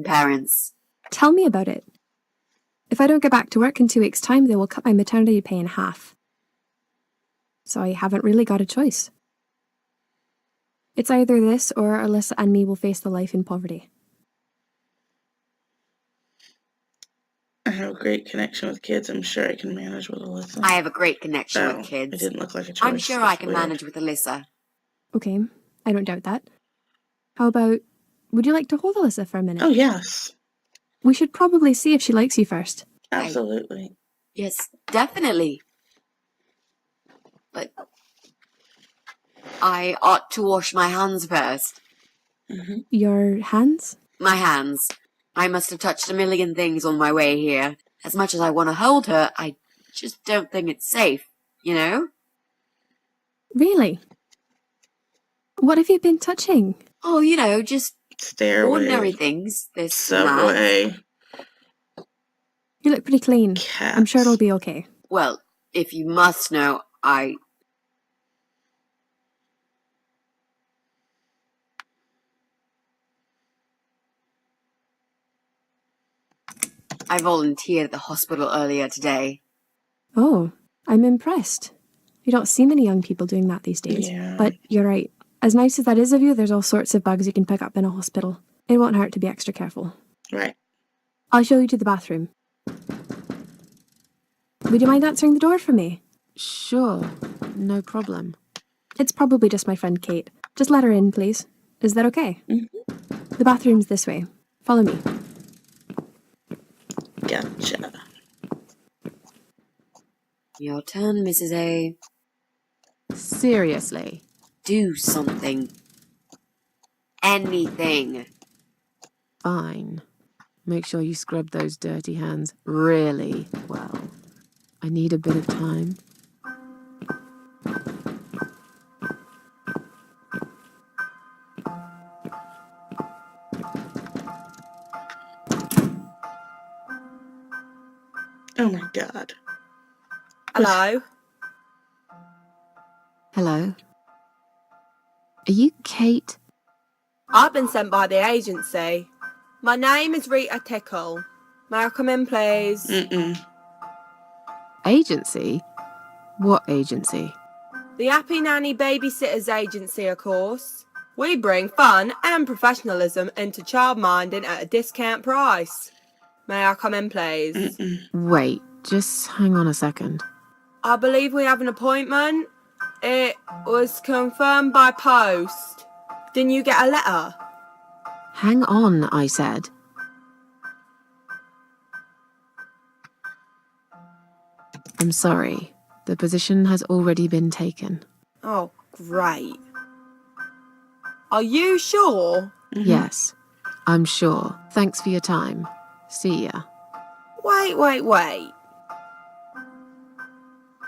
Parents. Tell me about it. If I don't get back to work in 2 weeks' time, they will cut my maternity pay in half. So I haven't really got a choice. It's either this or Alyssa and me will face the life in poverty. I have a great connection with kids. I'm sure I can manage with Alyssa. I have a great connection with It kids. didn't look like a choice. I'm sure I That's can weird. manage with Alyssa. Okay, I don't doubt that. How about, would you like to hold Alyssa for a minute? Oh, yes. We should probably see if she likes you first. Absolutely. Yes, definitely. But I ought to wash my hands first. Mm-hmm. Your hands? My hands. I must have touched a million things on my way here. As much as I want to hold her, I just don't think it's safe, you know? Really? What have you been touching? Oh, you know, just Stairway. ordinary things. This and that. Subway. You look pretty clean. Cats. I'm sure it'll be okay. Well, if you must know, I volunteered at the hospital earlier today. Oh, I'm impressed. You don't see many young people doing that these days. Yeah. But you're right. As nice as that is of you, there's all sorts of bugs you can pick up in a hospital. It won't hurt to be extra careful. Right. I'll show you to the bathroom. Would you mind answering the door for me? Sure, no problem. It's probably just my friend Kate. Just let her in, please. Is that okay? Mm-hmm. The bathroom's this way. Follow me. Gotcha. Your turn, Mrs. A. Seriously? Do something. Anything. Fine. Make sure you scrub those dirty hands really well. I need a bit of time. Oh my god. Hello? Hello? Are you Kate? I've been sent by the agency. My name is Rita Tickle. May I come in, please? Mm-mm. Agency? What agency? The Happy Nanny Babysitters Agency, of course. We bring fun and professionalism into childminding at a discount price. May I come in, please? Mm-mm. Wait, just hang on a second. I believe we have an appointment. It was confirmed by post. Didn't you get a letter? Hang on, I said. I'm sorry. The position has already been taken. Oh, great. Are you sure? Mm-hmm. Yes, I'm sure. Thanks for your time. See ya. Wait.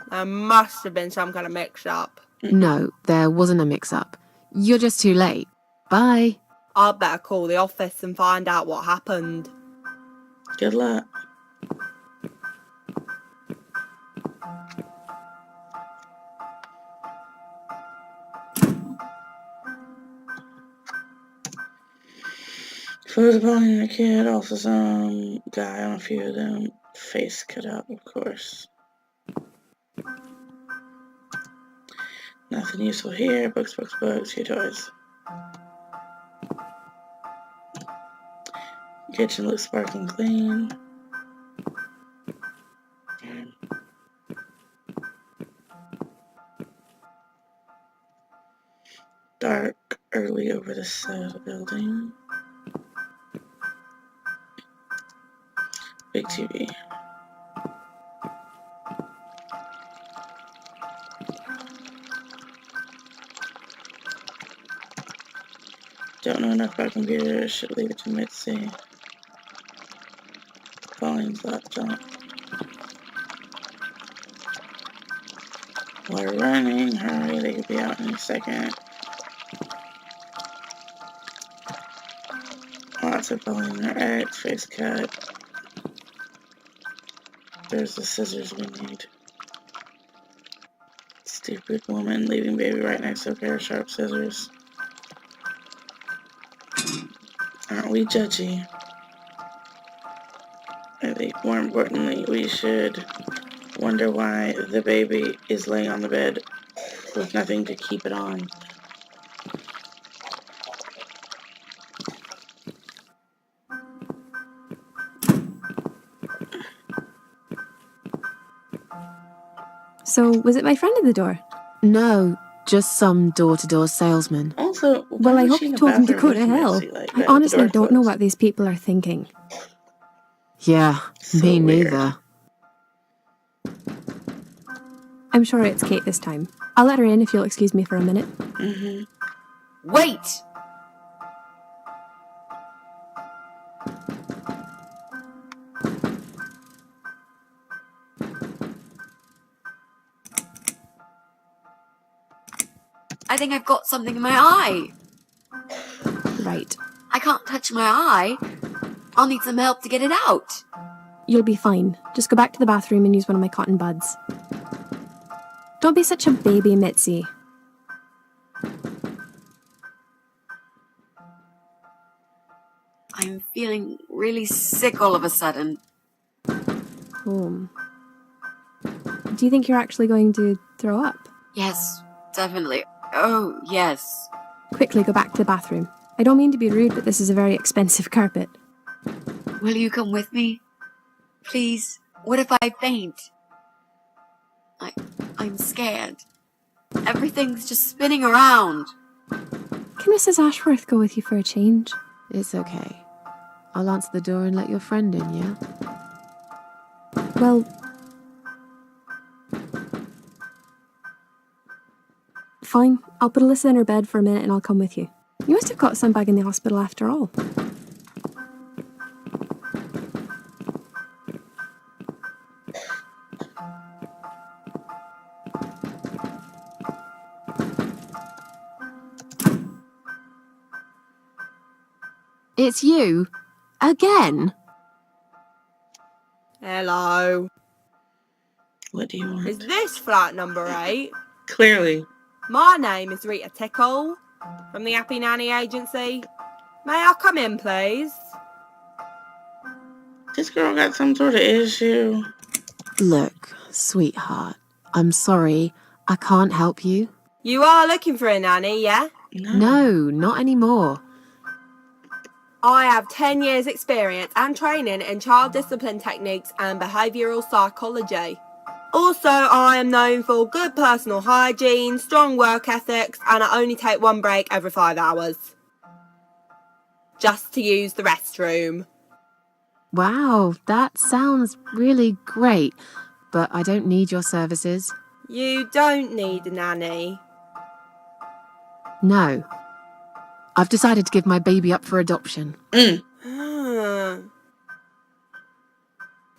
There must have been some kind of mix-up. No, there wasn't a mix-up. You're just too late. Bye. I'd better call the office and find out what happened. Good luck. Food upon the kid, also some guy on a few of them. Face cut out, of course. Nothing useful here. Books, few toys. Kitchen looks sparkling clean. Dark, early over the side of the building. Big TV. Don't know enough about computers, should leave it to Mitzi. Volume's laptop. We're running, hurry, they could be out in a second. Lots of volume, their ex, face cut. There's the scissors we need. Stupid woman leaving baby right next to a pair of sharp scissors. Aren't we judgy? think more importantly, we should wonder why the baby is laying on the bed with nothing to keep it on. So, was it my friend at the door? No, just some door-to-door salesman. Also, Well, why I was hope she in you the told him to bathroom go to with hell. Mitzi like I that with the honestly door don't know closed? what these people are thinking. Yeah, So me weird. neither. I'm sure it's Kate this time. I'll let her in if you'll excuse me for a minute. Mm-hmm. Wait! I think I've got something in my eye. Right. I can't touch my eye. I'll need some help to get it out. You'll be fine. Just go back to the bathroom and use one of my cotton buds. Don't be such a baby, Mitzi. I'm feeling really sick all of a sudden. Do you think you're actually going to throw up? Yes, definitely. Oh, yes. Quickly go back to the bathroom. I don't mean to be rude, but this is a very expensive carpet. Will you come with me? Please? What if I faint? I'm scared. Everything's just spinning around. Can Mrs. Ashworth go with you for a change? It's okay. I'll answer the door and let your friend in, yeah? Well, fine. I'll put Alyssa in her bed for a minute and I'll come with you. You must have got some bug in the hospital after all. It's you? Again? Hello. What do you want? Is this flat number 8? Clearly. My name is Rita Tickle from the Happy Nanny Agency. May I come in, please? This girl got some sort of issue. Look, sweetheart, I'm sorry. I can't help you. You are looking for a nanny, yeah? No, not anymore. I have 10 years experience and training in child discipline techniques and behavioural psychology. Also, I am known for good personal hygiene, strong work ethics, and I only take one break every 5 hours. Just to use the restroom. Wow, that sounds really great, but I don't need your services. You don't need a nanny. No. I've decided to give my baby up for adoption.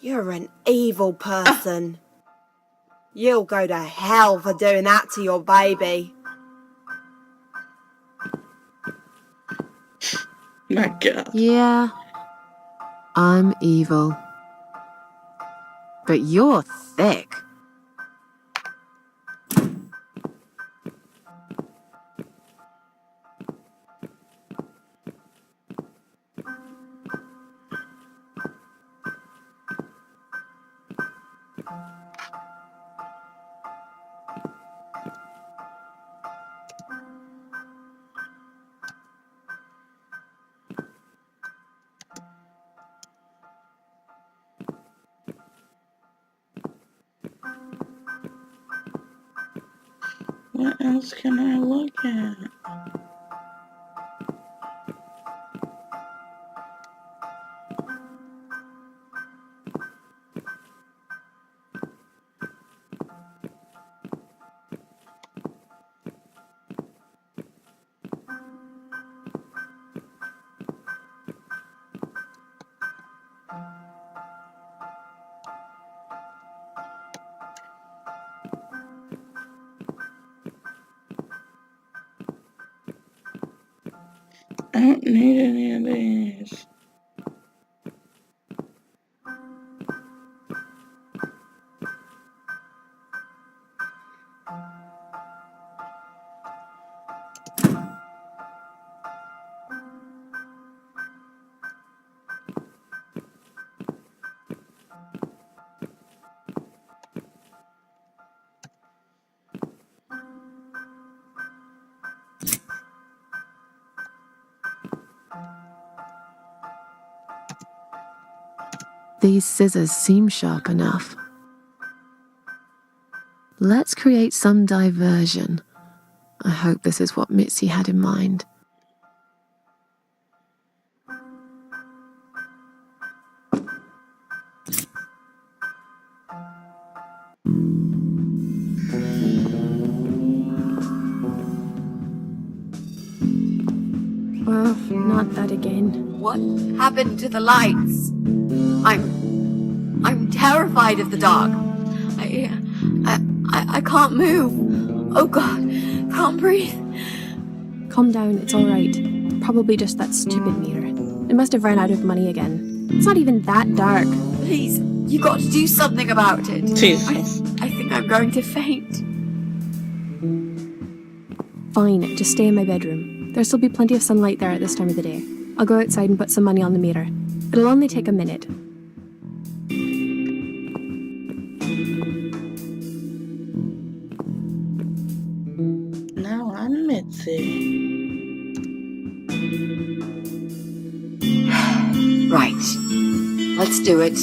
You're an evil person. You'll go to hell for doing that to your baby. My God. Yeah, I'm evil. But you're thick. What else can I look at? I don't need any of these. These scissors seem sharp enough. Let's create some diversion. I hope this is what Mitzi had in mind. Oh, not that again. What happened to the lights? I'm terrified of the dark. I can't move. Oh God, can't breathe. Calm down, it's alright. Probably just that stupid mirror. It must have run out of money again. It's not even that dark. Please, you got to do something about it. Jesus. I think I'm going to faint. Fine, just stay in my bedroom. There'll still be plenty of sunlight there at this time of the day. I'll go outside and put some money on the meter. It'll only take a minute. Now I'm Mitzi. Right. Let's do it.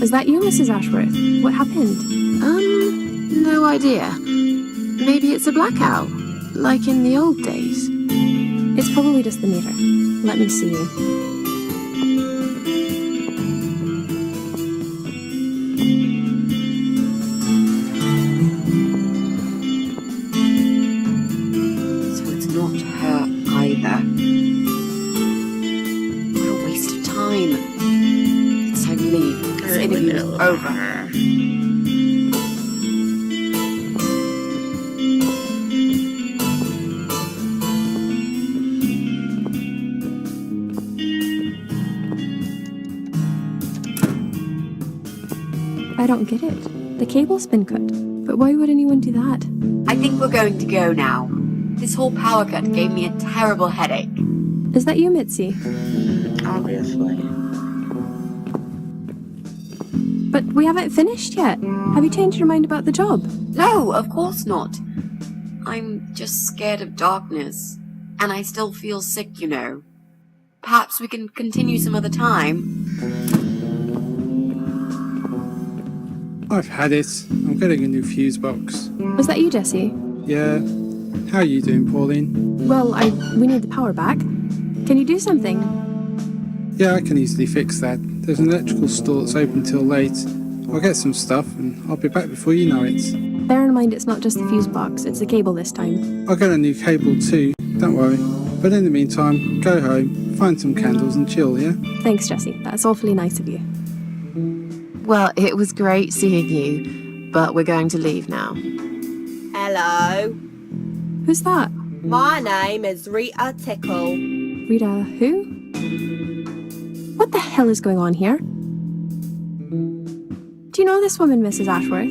Is that you, Mrs. Ashworth? What happened? No idea. Maybe it's a blackout, like in the old days. It's probably just the meter. Let me see. So it's not her either. What a waste of time. It's time to leave. This interview is over. I don't get it. The cable's been cut. But why would anyone do that? I think we're going to go now. This whole power cut gave me a terrible headache. Is that you, Mitzi? Obviously. But we haven't finished yet. Have you changed your mind about the job? No, of course not. I'm just scared of darkness. And I still feel sick, you know. Perhaps we can continue some other time. I've had it. I'm getting a new fuse box. Was that you, Jesse? Yeah. How are you doing, Pauline? Well, we need the power back. Can you do something? Yeah, I can easily fix that. There's an electrical store that's open till late. I'll get some stuff and I'll be back before you know it. Bear in mind it's not just the fuse box, it's the cable this time. I'll get a new cable too, don't worry. But in the meantime, go home, find some candles and chill, yeah? Thanks, Jesse. That's awfully nice of you. Well, it was great seeing you, but we're going to leave now. Hello. Who's that? My name is Rita Tickle. Rita who? What the hell is going on here? Do you know this woman, Mrs. Ashworth?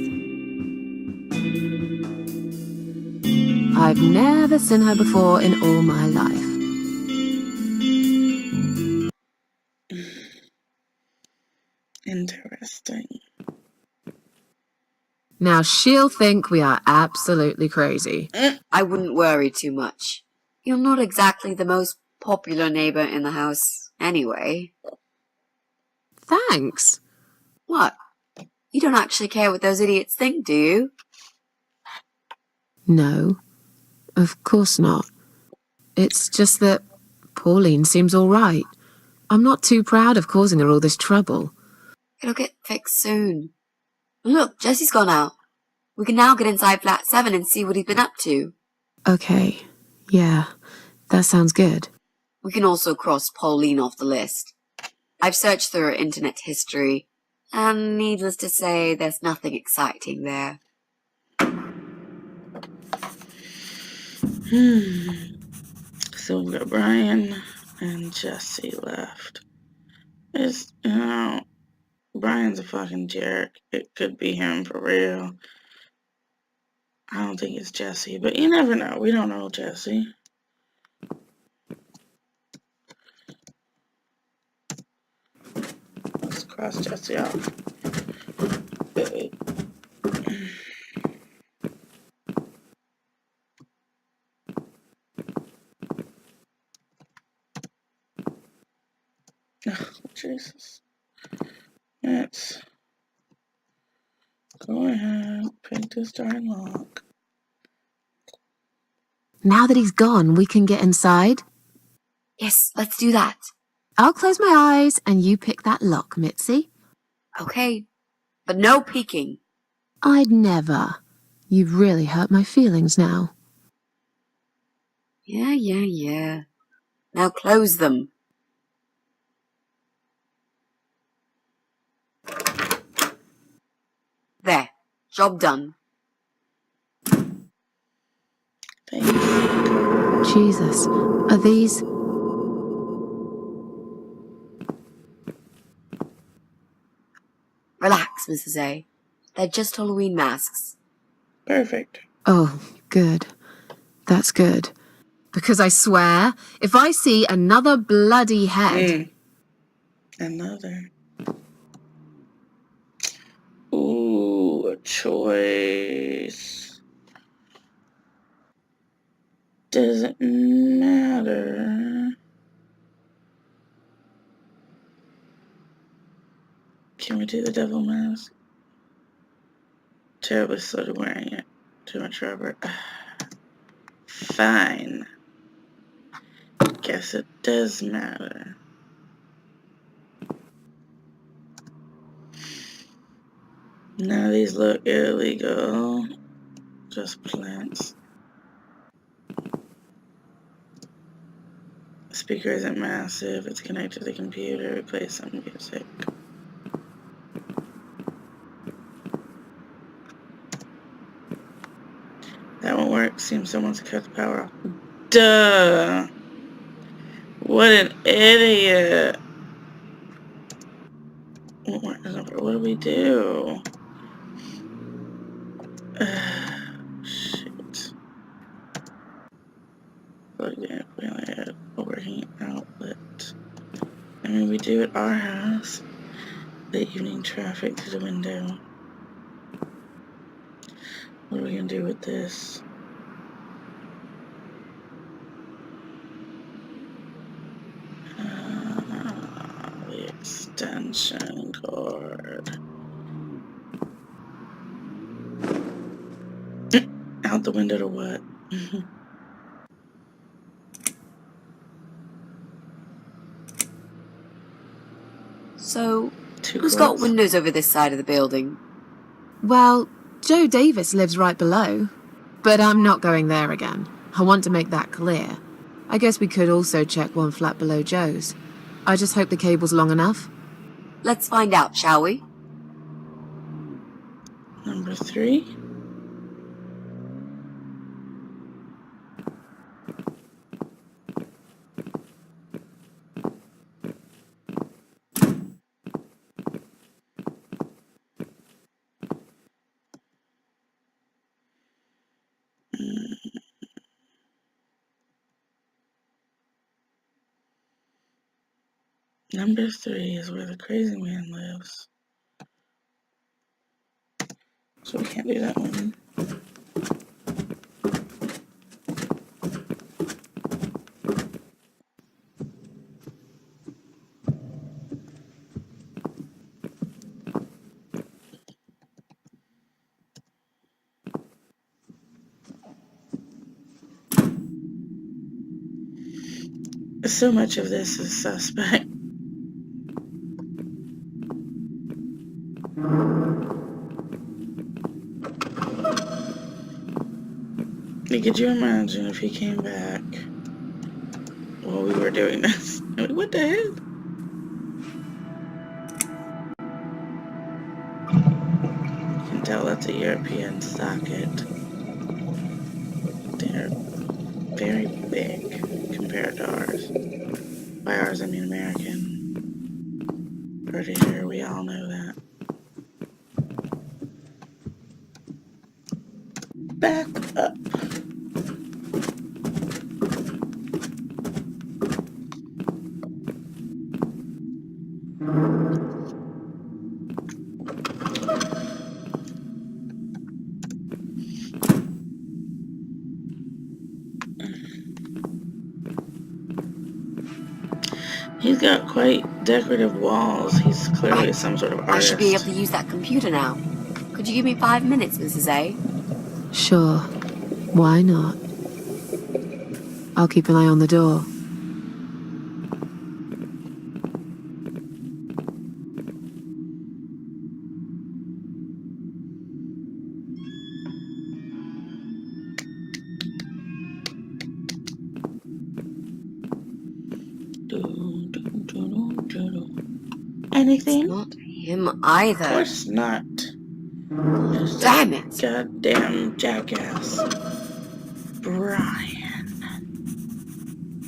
I've never seen her before in all my life. Interesting. Now she'll think we are absolutely crazy. I wouldn't worry too much. You're not exactly the most popular neighbor in the house anyway. Thanks. What? You don't actually care what those idiots think, do you? No, of course not. It's just that Pauline seems all right. I'm not too proud of causing her all this trouble. It'll get fixed soon. Look, Jesse's gone out. We can now get inside flat 7 and see what he's been up to. Okay, yeah, that sounds good. We can also cross Pauline off the list. I've searched through her internet history, and needless to say, there's nothing exciting there. So we've got Brian and Jesse left. Brian's a fucking jerk. It could be him for real. I don't think it's Jesse, but you never know. We don't know Jesse. Let's cross Jesse off. Wait. Jesus. Let's go ahead, pick this darn lock. Now that he's gone, we can get inside. Yes, let's do that. I'll close my eyes and you pick that lock, Mitzi. Okay, but no peeking. I'd never. You've really hurt my feelings now. Yeah. Now close them. There, job done. Thank you. Jesus, are these... Relax, Mrs. A. They're just Halloween masks. Perfect. Oh, good. That's good. Because I swear, if I see another bloody head... Another. Ooh, a choice. Doesn't matter. Can we do the devil mask? Terribly slow to wearing it. Too much rubber. Fine. Guess it does matter. None of these look illegal. Just plants. The speaker isn't massive. It's connected to the computer. Play some music. That won't work. Seems someone's cut the power off. Duh! What an idiot! What do we do? Shoot. Plugged in. We only had a working outlet. I mean, we do at our house. The evening traffic to the window. What are we gonna do with this? The extension cord. Out the window to what? So, Two who's got cords. windows over this side of the building? Well, Joe Davis lives right below. But I'm not going there again. I want to make that clear. I guess we could also check one flat below Joe's. I just hope the cable's long enough. Let's find out, shall we? Number 3. Number 3 is where the crazy man lives. So we can't do that one. So much of this is suspect. Could you imagine if he came back while we were doing this? What the hell? You can tell that's a European socket. They're very big compared to ours. By ours, I mean American. Pretty sure we all know that. Back up. He's got quite decorative walls. He's clearly Right. some sort of I artist. should be able to use that computer now. Could you give me 5 minutes, Mrs. A? Sure. Why not? I'll keep an eye on the door. Anything? Not him Of either. course not. Just Damn it! goddamn jackass. Brian.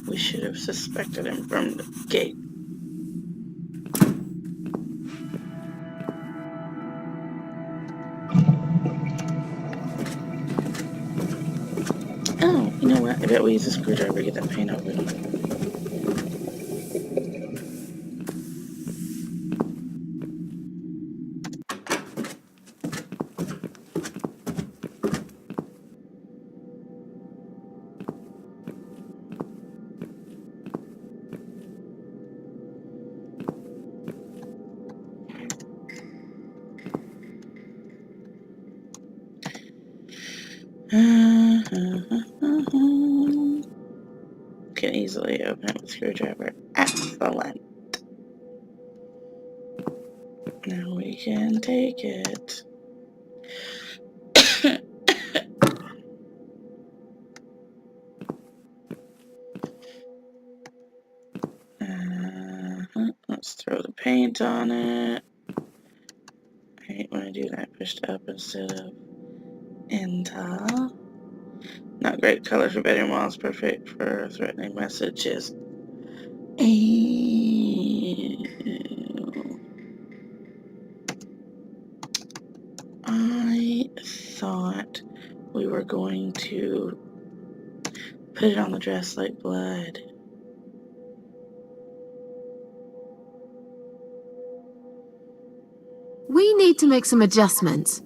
We should have suspected him from the gate. Oh, you know what? I bet we use a screwdriver to get that paint open. Can easily open it with a screwdriver. Excellent. Now we can take it. Let's throw the paint on it. I hate when I do that. Pushed up instead of enter. Not great color for bedroom walls, perfect for threatening messages. I thought we were going to put it on the dress like blood. We need to make some adjustments.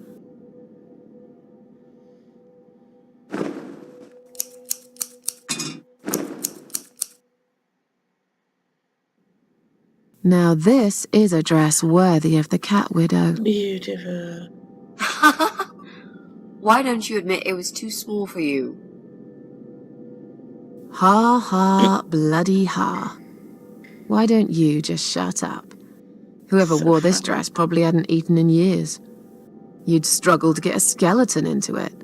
Now this is a dress worthy of the Cat Widow. Beautiful. Why don't you admit it was too small for you? Ha ha, bloody ha. Why don't you just shut up? Whoever So wore this funny. dress probably hadn't eaten in years. You'd struggle to get a skeleton into it.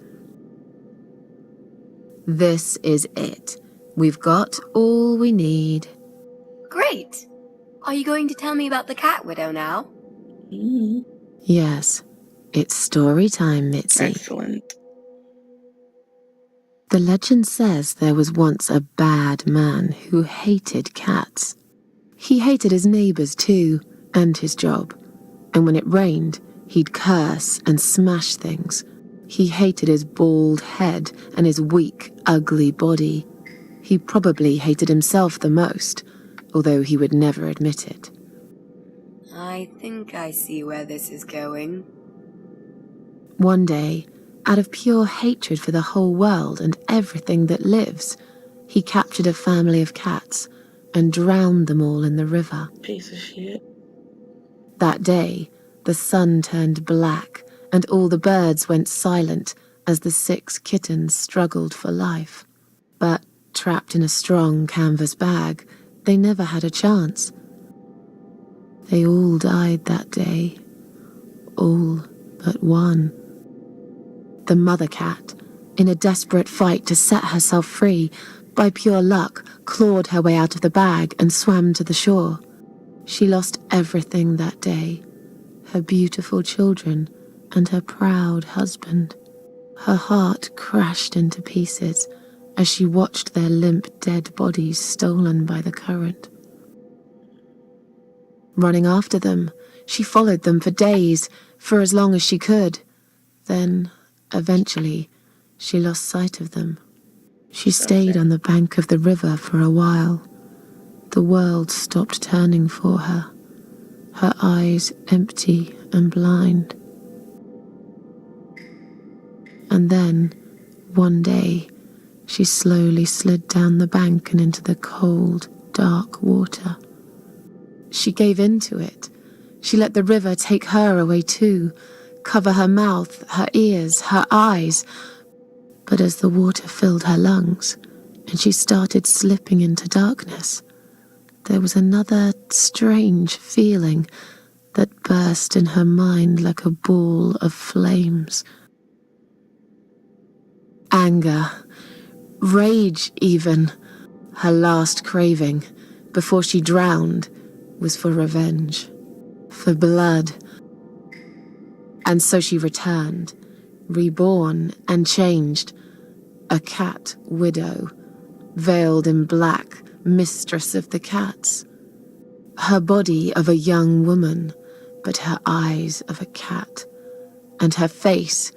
This is it. We've got all we need. Great! Are you going to tell me about the Cat Widow now? Mm, Yes, it's story time, Mitzi. excellent. The legend says there was once a bad man who hated cats. He hated his neighbors too, and his job. And when it rained, he'd curse and smash things. He hated his bald head and his weak, ugly body. He probably hated himself the most, although he would never admit it. I think I see where this is going. One day, out of pure hatred for the whole world and everything that lives, he captured a family of cats and drowned them all in the river. Piece of shit. That day, the sun turned black and all the birds went silent as the 6 kittens struggled for life. But trapped in a strong canvas bag, they never had a chance. They all died that day. All but one. The mother cat, in a desperate fight to set herself free, by pure luck, clawed her way out of the bag and swam to the shore. She lost everything that day, her beautiful children and her proud husband. Her heart crashed into pieces as she watched their limp dead bodies stolen by the current. Running after them, she followed them for days, for as long as she could. Then, eventually, she lost sight of them. She stayed on the bank of the river for a while. The world stopped turning for her, her eyes empty and blind. And then, one day, she slowly slid down the bank and into the cold, dark water. She gave in to it. She let the river take her away too, cover her mouth, her ears, her eyes. But as the water filled her lungs, and she started slipping into darkness, there was another strange feeling that burst in her mind like a ball of flames. Anger, rage even. Her last craving, before she drowned, was for revenge, for blood. And so she returned, reborn and changed, a cat widow, veiled in black, mistress of the cats. Her body of a young woman, but her eyes of a cat, and her face,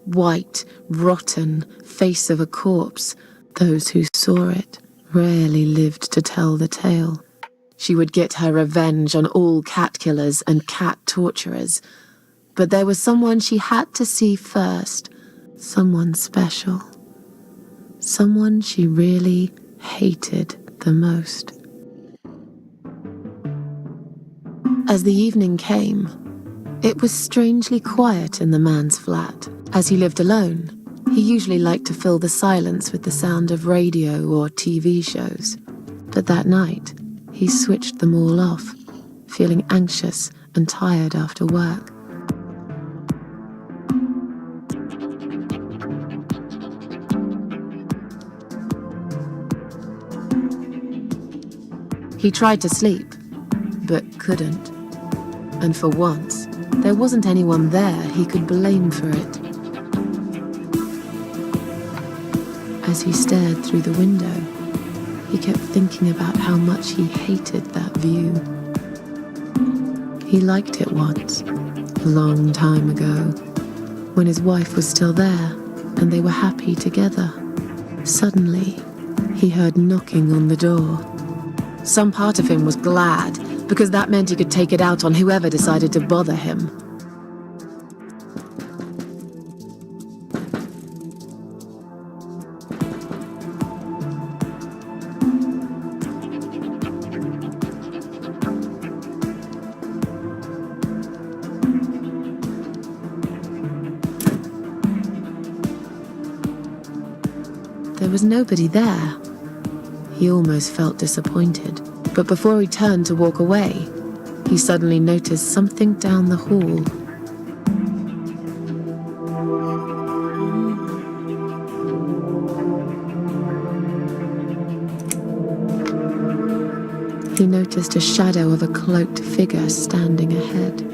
white, rotten face of a corpse. Those who saw it rarely lived to tell the tale. She would get her revenge on all cat killers and cat torturers. But there was someone she had to see first, someone special, someone she really hated the most. As the evening came, it was strangely quiet in the man's flat. As he lived alone, he usually liked to fill the silence with the sound of radio or TV shows. But that night, he switched them all off, feeling anxious and tired after work. He tried to sleep, but couldn't. And for once, there wasn't anyone there he could blame for it. As he stared through the window, he kept thinking about how much he hated that view. He liked it once, a long time ago, when his wife was still there and they were happy together. Suddenly, he heard knocking on the door. Some part of him was glad, because that meant he could take it out on whoever decided to bother him. There was nobody there. He almost felt disappointed, but before he turned to walk away, he suddenly noticed something down the hall. He noticed a shadow of a cloaked figure standing ahead.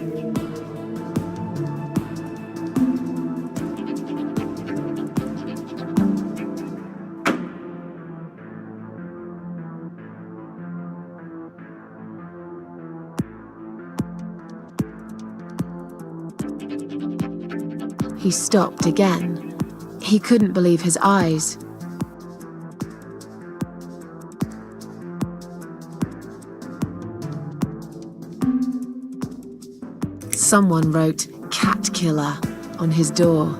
He stopped again. He couldn't believe his eyes. Someone wrote "Cat Killer" on his door.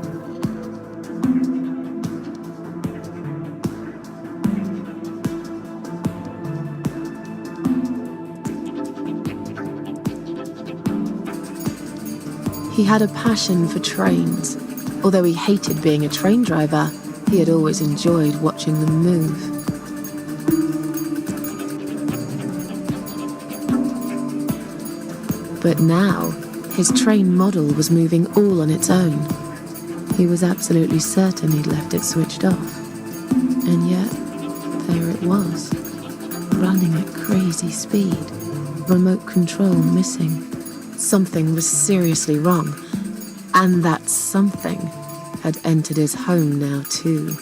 He had a passion for trains. Although he hated being a train driver, he had always enjoyed watching them move. But now, his train model was moving all on its own. He was absolutely certain he'd left it switched off. And yet, there it was, running at crazy speed, remote control missing. Something was seriously wrong, and that something had entered his home now too.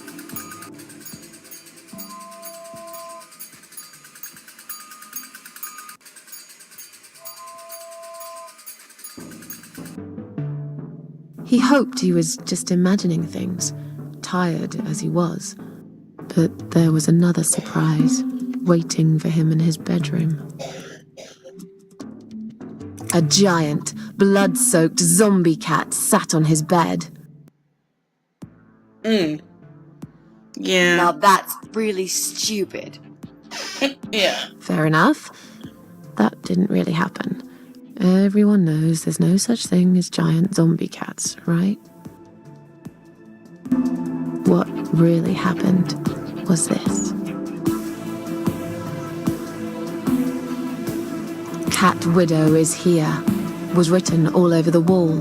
He hoped he was just imagining things, tired as he was. But there was another surprise waiting for him in his bedroom. A giant, blood-soaked zombie cat sat on his bed. Yeah. Now that's really stupid. Yeah. Fair enough. that didn't really happen. Everyone knows there's no such thing as giant zombie cats, right? What really happened was this. Cat Widow is here was written all over the wall.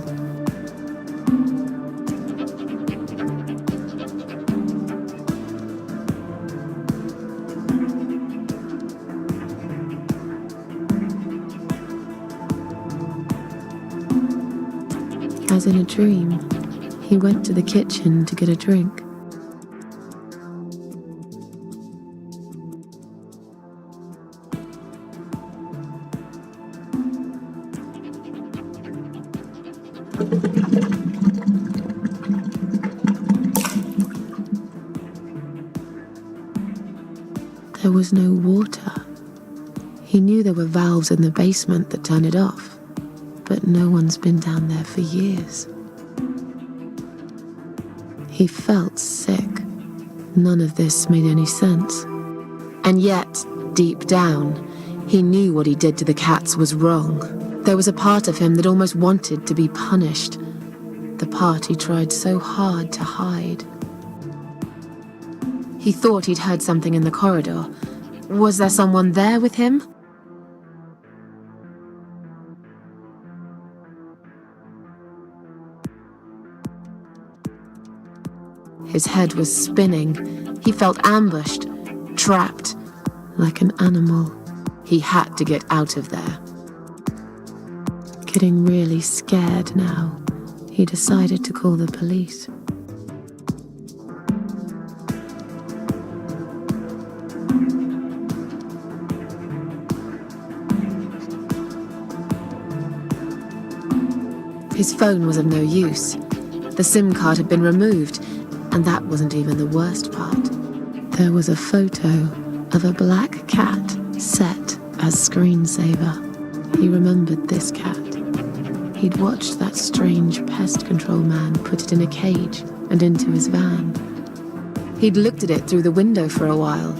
As in a dream, he went to the kitchen to get a drink. There was no water. He knew there were valves in the basement that turned it off, but no one's been down there for years. He felt sick. None of this made any sense. And yet, deep down, he knew what he did to the cats was wrong. There was a part of him that almost wanted to be punished. The part he tried so hard to hide. He thought he'd heard something in the corridor. Was there someone there with him? His head was spinning. He felt ambushed, trapped, like an animal. He had to get out of there. Getting really scared now, he decided to call the police. His phone was of no use. The SIM card had been removed, and that wasn't even the worst part. There was a photo of a black cat set as screensaver. He remembered this cat. He'd watched that strange pest control man put it in a cage and into his van. He'd looked at it through the window for a while,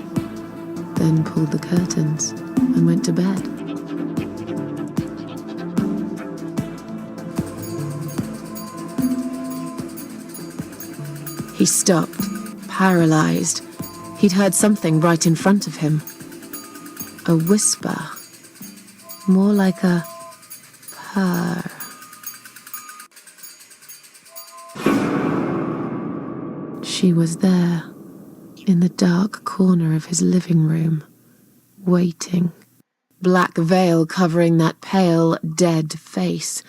then pulled the curtains and went to bed. He stopped, paralyzed. He'd heard something right in front of him. A whisper. More like a purr. She was there, in the dark corner of his living room, waiting. Black veil covering that pale, dead face.